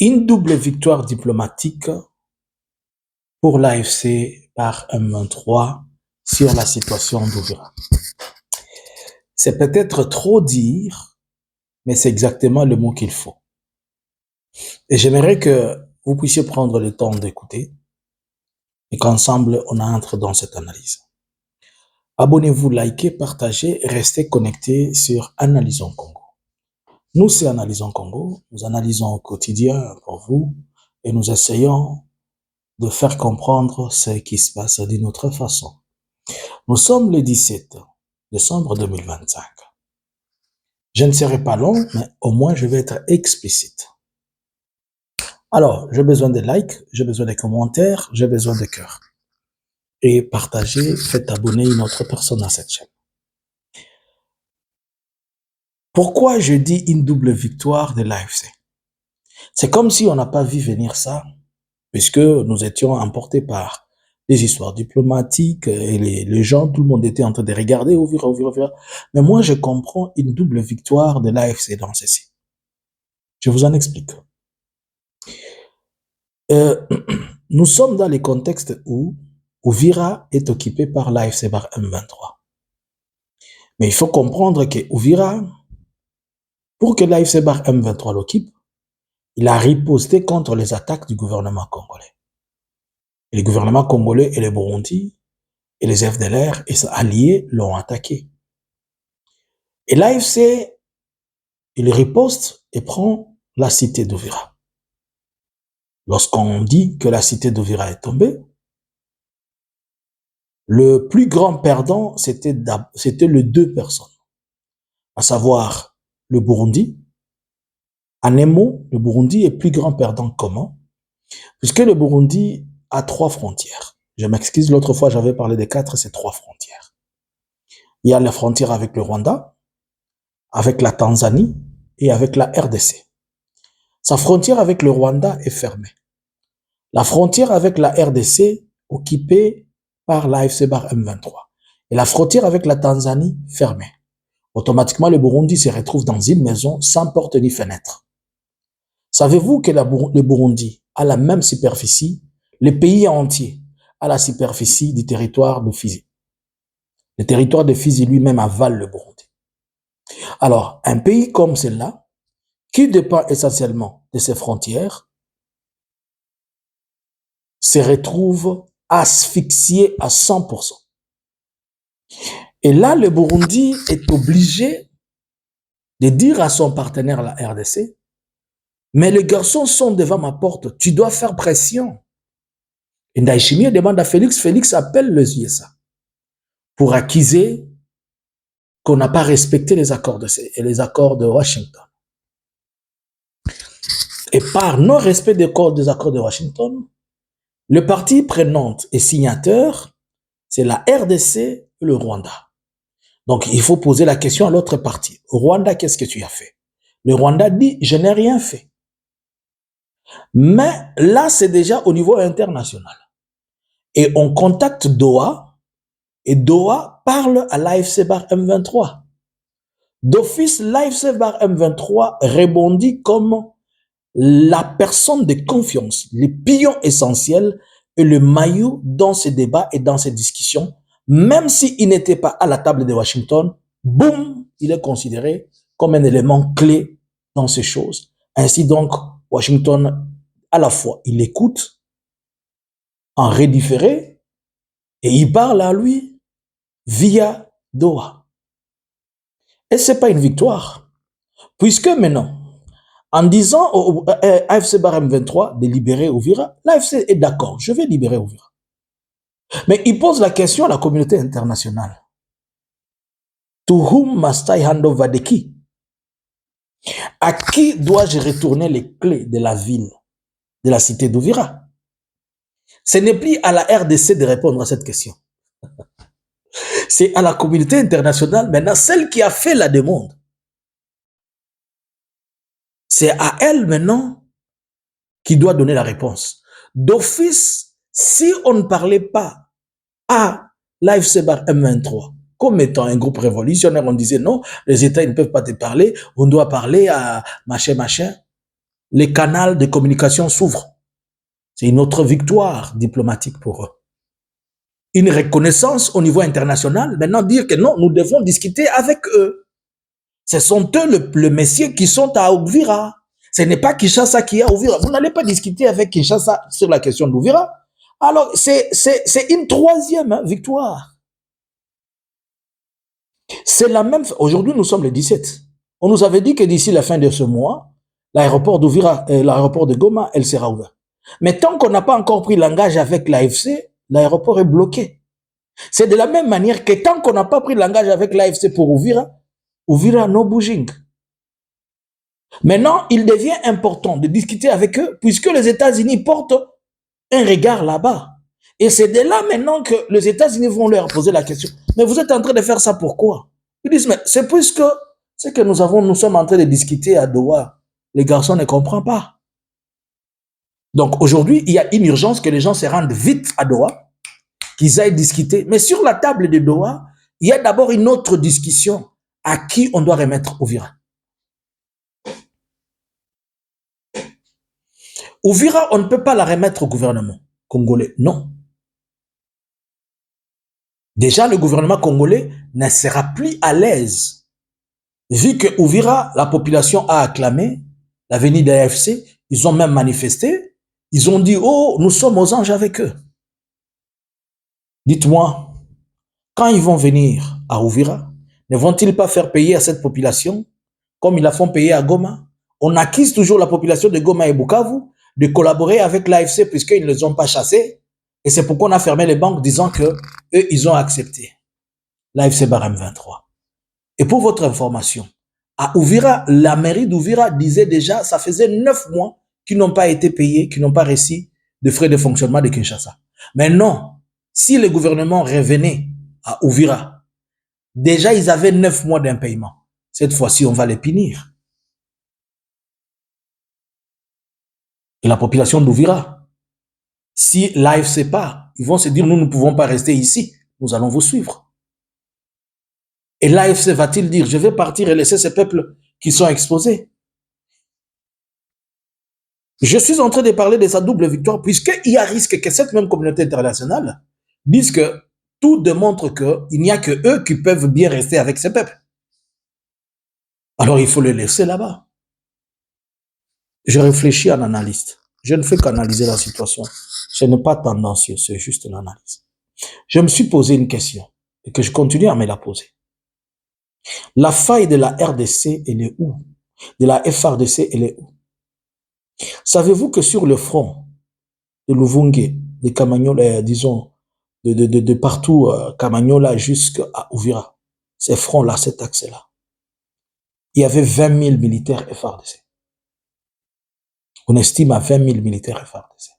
Une double victoire diplomatique pour l'AFC par M23 sur la situation d'Ouvira. C'est peut-être trop dire, mais c'est exactement le mot qu'il faut. Et j'aimerais que vous puissiez prendre le temps d'écouter et qu'ensemble, on entre dans cette analyse. Abonnez-vous, likez, partagez, restez connectés sur Analysons Congo. Nous, c'est Analysons Congo. Nous analysons au quotidien pour vous et nous essayons de faire comprendre ce qui se passe d'une autre façon. Nous sommes le 17 décembre 2025. Je ne serai pas long, mais au moins je vais être explicite. Alors, j'ai besoin de likes, j'ai besoin de commentaires, j'ai besoin de cœurs. Et partagez, faites abonner une autre personne à cette chaîne. Pourquoi je dis une double victoire de l'AFC? C'est comme si on n'a pas vu venir ça, puisque nous étions emportés par des histoires diplomatiques et les gens, tout le monde était en train de regarder, ouvrir. Mais moi, je comprends une double victoire de l'AFC dans ceci. Je vous en explique. Nous sommes dans les contextes où Uvira est occupé par l'AFC par M23. Mais il faut comprendre que Uvira, pour que l'AFC par M23 l'occupe, il a riposté contre les attaques du gouvernement congolais. Et le gouvernement congolais et le Burundi et les FDLR et ses alliés l'ont attaqué. Et l'AFC, il riposte et prend la cité d'Uvira. Lorsqu'on dit que la cité d'Uvira est tombée, le plus grand perdant, c'était les deux personnes, à savoir le Burundi. En un mot, le Burundi est plus grand perdant comment? Puisque le Burundi a 3 frontières. Je m'excuse, l'autre fois j'avais parlé des 4, c'est 3 frontières. Il y a la frontière avec le Rwanda, avec la Tanzanie et avec la RDC. Sa frontière avec le Rwanda est fermée. La frontière avec la RDC occupée par l'AFC par M23. Et la frontière avec la Tanzanie fermée. Automatiquement, le Burundi se retrouve dans une maison sans porte ni fenêtre. Savez-vous que le Burundi a la même superficie, le pays entier a la superficie du territoire de Fizi. Le territoire de Fizi lui-même avale le Burundi. Alors, un pays comme celui-là, qui dépend essentiellement de ses frontières, se retrouve asphyxié à 100%. Et là, le Burundi est obligé de dire à son partenaire, la RDC, mais les garçons sont devant ma porte, tu dois faire pression. Et Ndayishimiye demande à Félix, Félix appelle les USA pour accuser qu'on n'a pas respecté les accords de Washington. Et par non-respect des accords de Washington, le parti prenante et signateur, c'est la RDC et le Rwanda. Donc, il faut poser la question à l'autre parti. Rwanda, qu'est-ce que tu as fait? Le Rwanda dit, je n'ai rien fait. Mais là, c'est déjà au niveau international. Et on contacte Doha, et Doha parle à l'AFC bar M23. D'office, l'AFC bar M23 répondit comme la personne de confiance, le pion essentiel et le maillot dans ces débats et dans ces discussions, même s'il n'était pas à la table de Washington, boum, il est considéré comme un élément clé dans ces choses. Ainsi donc, Washington, à la fois, il écoute en rédifféré et il parle à lui via Doha. Et c'est pas une victoire, puisque maintenant, en disant au AFC bar M23 de libérer Uvira, l'AFC est d'accord, je vais libérer Uvira. Mais il pose la question à la communauté internationale. To whom must I hand over the key? À qui dois-je retourner les clés de la ville, de la cité d'Uvira? Ce n'est plus à la RDC de répondre à cette question. C'est à la communauté internationale, maintenant, celle qui a fait la demande. C'est à elle maintenant qui doit donner la réponse. D'office, si on ne parlait pas à l'AFC bar M23 comme étant un groupe révolutionnaire, on disait non, les États ils ne peuvent pas te parler, on doit parler à machin. les canaux de communication s'ouvrent. C'est une autre victoire diplomatique pour eux. Une reconnaissance au niveau international. Maintenant, dire que non, nous devons discuter avec eux. Ce sont eux le messieurs qui sont à Uvira. Ce n'est pas Kinshasa qui est à Uvira. Vous n'allez pas discuter avec Kinshasa sur la question d'Uvira. Alors, c'est une troisième victoire. C'est la même. Aujourd'hui, nous sommes le 17. On nous avait dit que d'ici la fin de ce mois, l'aéroport d'Uvira et l'aéroport de Goma, elle sera ouverte. Mais tant qu'on n'a pas encore pris l'engagement avec l'AFC, l'aéroport est bloqué. C'est de la même manière que tant qu'on n'a pas pris l'engagement avec l'AFC pour Uvira, Uvira no bouging. Maintenant, il devient important de discuter avec eux puisque les États-Unis portent un regard là-bas. Et c'est de là maintenant que les États-Unis vont leur poser la question. Mais vous êtes en train de faire ça pourquoi? Ils disent, mais c'est puisque ce que nous sommes en train de discuter à Doha. Les garçons ne comprennent pas. Donc aujourd'hui, il y a une urgence que les gens se rendent vite à Doha, qu'ils aillent discuter. Mais sur la table de Doha, il y a d'abord une autre discussion à qui on doit remettre Uvira. Uvira, on ne peut pas la remettre au gouvernement congolais, non. Déjà, le gouvernement congolais ne sera plus à l'aise. Vu que Uvira, la population a acclamé la venue de l'AFC, ils ont même manifesté, ils ont dit, oh, nous sommes aux anges avec eux. Dites-moi, quand ils vont venir à Uvira, ne vont-ils pas faire payer à cette population comme ils la font payer à Goma? On accuse toujours la population de Goma et Bukavu de collaborer avec l'AFC puisqu'ils ne les ont pas chassés. Et c'est pourquoi on a fermé les banques disant que eux, ils ont accepté l'AFC Barème 23. Et pour votre information, à Uvira, la mairie d'Uvira disait déjà, ça faisait 9 mois qu'ils n'ont pas été payés, qu'ils n'ont pas reçu de frais de fonctionnement de Kinshasa. Mais non, si le gouvernement revenait à Uvira, déjà ils avaient 9 mois d'impayement. Cette fois-ci, on va les punir. Et la population d'Uvira, si l'AFC part, ils vont se dire, nous ne pouvons pas rester ici, nous allons vous suivre. Et l'AFC va-t-il dire, je vais partir et laisser ces peuples qui sont exposés? Je suis en train de parler de sa double victoire, puisqu'il y a risque que cette même communauté internationale dise que tout démontre qu'il n'y a que eux qui peuvent bien rester avec ces peuples. Alors il faut les laisser là-bas. Je réfléchis en analyste. Je ne fais qu'analyser la situation. Ce n'est pas tendancieux, c'est juste une analyse. Je me suis posé une question et que je continue à me la poser. La faille de la RDC, elle est où? De la FRDC, elle est où? Savez-vous que sur le front de Luvunge, de Kamanyola, disons, de partout, Kamanyola jusqu'à Uvira, ces fronts-là, cet axe-là, il y avait 20 000 militaires FRDC. On estime à 20 000 militaires FRDC.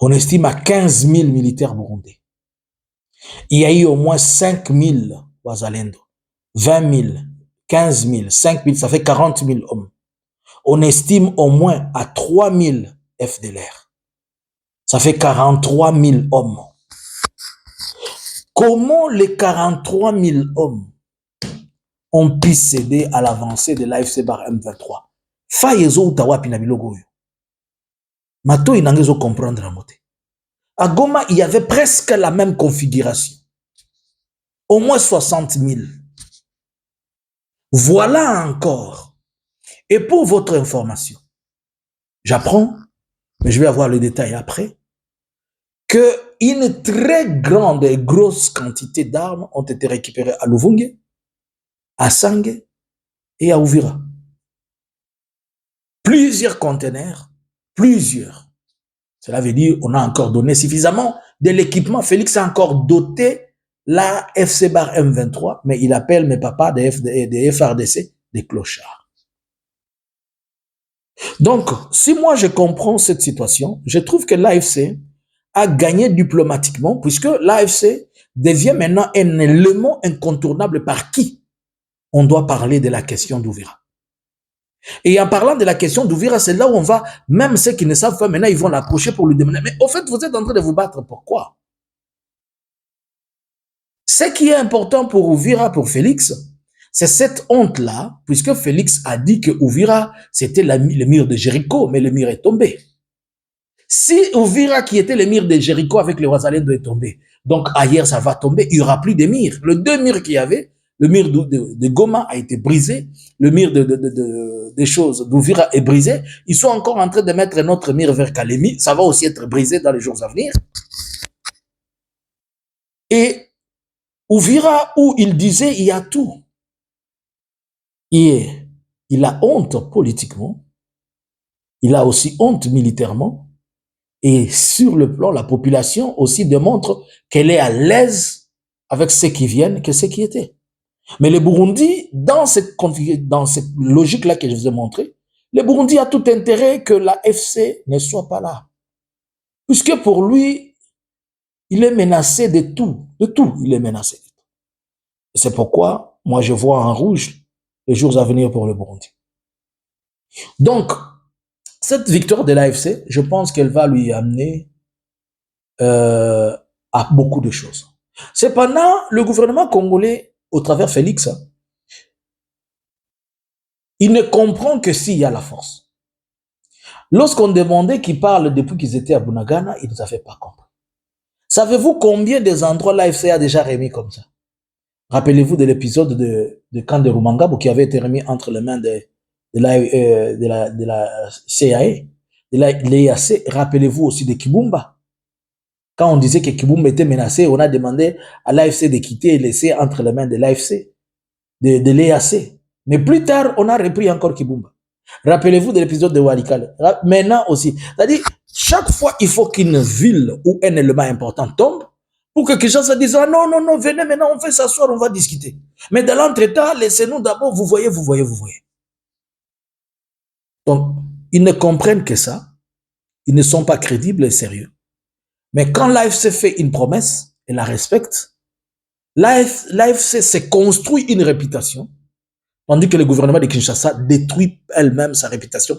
On estime à 15 000 militaires burundais. Il y a eu au moins 5 000 Wazalendo. 20 000, 15 000, 5 000, ça fait 40 000 hommes. On estime au moins à 3 000 FDLR. Ça fait 43 000 hommes. Comment les 43 000 hommes ont pu céder à l'avancée de l'AFC Barème 23? Fayezo utawa pinabilogo. Mato inangezo comprendre la moté. À Goma, il y avait presque la même configuration. Au moins 60 000. Voilà encore. Et pour votre information, j'apprends, mais je vais avoir le détail après, qu'une très grande et grosse quantité d'armes ont été récupérées à Luvunge, à Sange et à Uvira. Plusieurs conteneurs, plusieurs. Cela veut dire qu'on a encore donné suffisamment de l'équipement. Félix a encore doté la FC Bar M23, mais il appelle mes papas des FRDC des clochards. Donc, si moi je comprends cette situation, je trouve que l'AFC a gagné diplomatiquement, puisque l'AFC devient maintenant un élément incontournable par qui on doit parler de la question d'Uvira. Et en parlant de la question d'Uvira, c'est là où on va, même ceux qui ne savent pas, maintenant ils vont l'approcher pour lui demander, mais au fait, vous êtes en train de vous battre, pourquoi? Ce qui est important pour Uvira, pour Félix, C'est cette honte-là, puisque Félix a dit que Uvira, c'était le mur de Jéricho, mais le mur est tombé. Si Uvira, qui était le mur de Jéricho avec les Ouazalendo, est tombé, donc ailleurs, ça va tomber, il n'y aura plus de murs. Les deux murs qu'il y avait, le mur de Goma a été brisé, le mur des choses d'Uvira est brisé. Ils sont encore en train de mettre notre mur vers Kalemi. Ça va aussi être brisé dans les jours à venir. Et Uvira, où il disait, il y a tout. Et il a honte politiquement, il a aussi honte militairement, et sur le plan, la population aussi démontre qu'elle est à l'aise avec ceux qui viennent que ceux qui étaient. Mais le Burundi, dans cette logique-là que je vous ai montré, le Burundi a tout intérêt que la FC ne soit pas là. Puisque pour lui, il est menacé de tout, il est menacé. C'est pourquoi, moi, je vois en rouge les jours à venir pour le Burundi. Donc, cette victoire de l'AFC, je pense qu'elle va lui amener à beaucoup de choses. Cependant, le gouvernement congolais, au travers Félix, il ne comprend que s'il y a la force. Lorsqu'on demandait qu'ils parlent depuis qu'ils étaient à Bunagana, il ne nous avait pas compris. Savez-vous combien des endroits l'AFC a déjà remis comme ça? Rappelez-vous de l'épisode de camp de Rumangabo qui avait été remis entre les mains de la CIA, de l'EAC. Rappelez-vous aussi de Kibumba. Quand on disait que Kibumba était menacé, on a demandé à l'AFC de quitter et laisser entre les mains de l'AFC, de l'EAC. Mais plus tard, on a repris encore Kibumba. Rappelez-vous de l'épisode de Walikale. Maintenant aussi. C'est-à-dire, chaque fois, il faut qu'une ville ou un élément important tombe pour que Kinshasa dise, ah non, non, non, venez maintenant, on fait s'asseoir, on va discuter. Mais dans l'entretemps, laissez-nous d'abord, vous voyez. Donc, ils ne comprennent que ça. Ils ne sont pas crédibles et sérieux. Mais quand l'AFC fait une promesse et la respecte, l'AFC se construit une réputation, tandis que le gouvernement de Kinshasa détruit elle-même sa réputation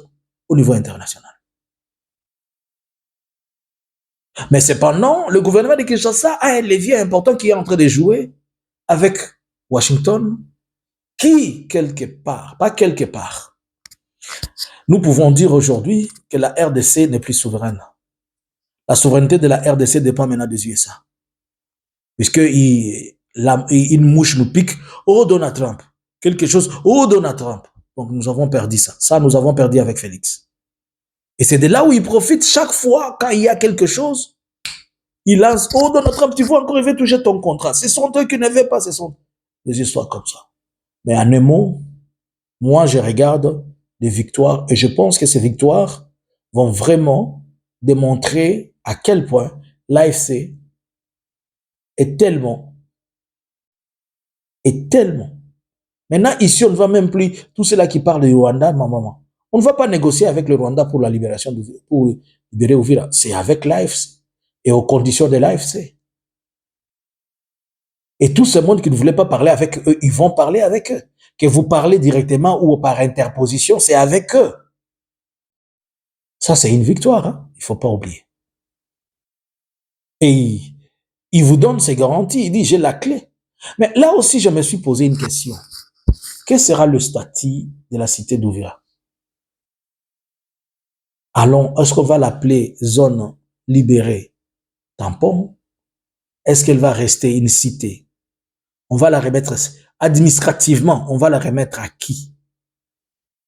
au niveau international. Mais cependant, le gouvernement de Kinshasa a un levier important qui est en train de jouer avec Washington, qui, quelque part, pas quelque part, nous pouvons dire aujourd'hui que la RDC n'est plus souveraine. La souveraineté de la RDC dépend maintenant des USA. Puisque une mouche nous pique, oh Donald Trump, quelque chose, oh Donald Trump. Donc nous avons perdu ça. Ça, nous avons perdu avec Félix. Et c'est de là où il profite chaque fois quand il y a quelque chose. Il lance, oh Donald Trump, tu vois encore, il veut toucher ton contrat. Ce sont eux qui ne veulent pas, ce sont des histoires comme ça. Mais en un mot, moi je regarde les victoires et je pense que ces victoires vont vraiment démontrer à quel point l'AFC est tellement. Maintenant, ici, on ne va même plus, tout cela qui parle du Rwanda, maman. On ne va pas négocier avec le Rwanda pour la libération, pour libérer Uvira. C'est avec l'AFC et aux conditions de l'AFC. Et tout ce monde qui ne voulait pas parler avec eux, ils vont parler avec eux. Que vous parlez directement ou par interposition, c'est avec eux. Ça, c'est une victoire, hein? Il ne faut pas oublier. Et il vous donne ses garanties, il dit, j'ai la clé. Mais là aussi, je me suis posé une question. Quel sera le statut de la cité d'Uvira? Allons, est-ce qu'on va l'appeler zone libérée tampon? Est-ce qu'elle va rester une cité? On va la remettre administrativement, on va la remettre à qui?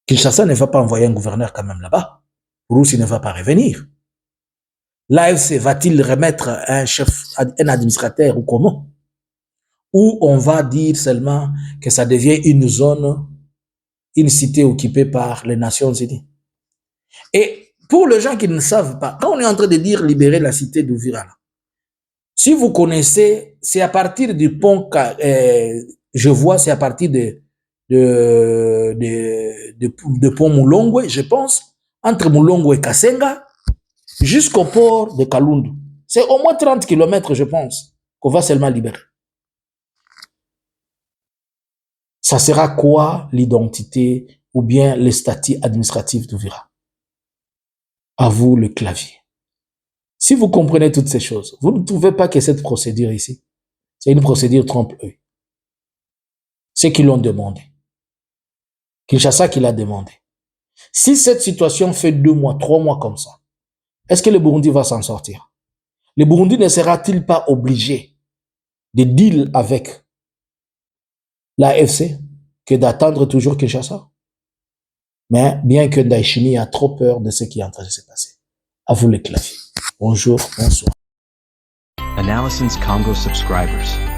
Kinshasa ne va pas envoyer un gouverneur quand même là-bas. Roussi ne va pas revenir. L'AFC va-t-il remettre un chef, un administrateur ou comment? Ou on va dire seulement que ça devient une zone, une cité occupée par les Nations Unies. Et pour les gens qui ne savent pas, quand on est en train de dire libérer la cité d'Uvira, si vous connaissez, c'est à partir du pont, je vois, c'est à partir de pont Moulongwe, je pense, entre Moulongwe et Kasenga, jusqu'au port de Kalundu. C'est au moins 30 km, je pense, qu'on va seulement libérer. Ça sera quoi l'identité ou bien le statut administratif d'Uvira? À vous le clavier. Si vous comprenez toutes ces choses, vous ne trouvez pas que cette procédure ici, c'est une procédure trompe-œil. C'est qu'ils l'ont demandé. Kinshasa qui l'a demandé. Si cette situation fait 2 mois, 3 mois comme ça, est-ce que le Burundi va s'en sortir? Le Burundi ne sera-t-il pas obligé de deal avec l'AFC que d'attendre toujours Kinshasa? Mais bien que Ndayishimiye a trop peur de ce qui est en train de se passer. À vous les claviers. Bonjour, bonsoir. Analysins Congo subscribers.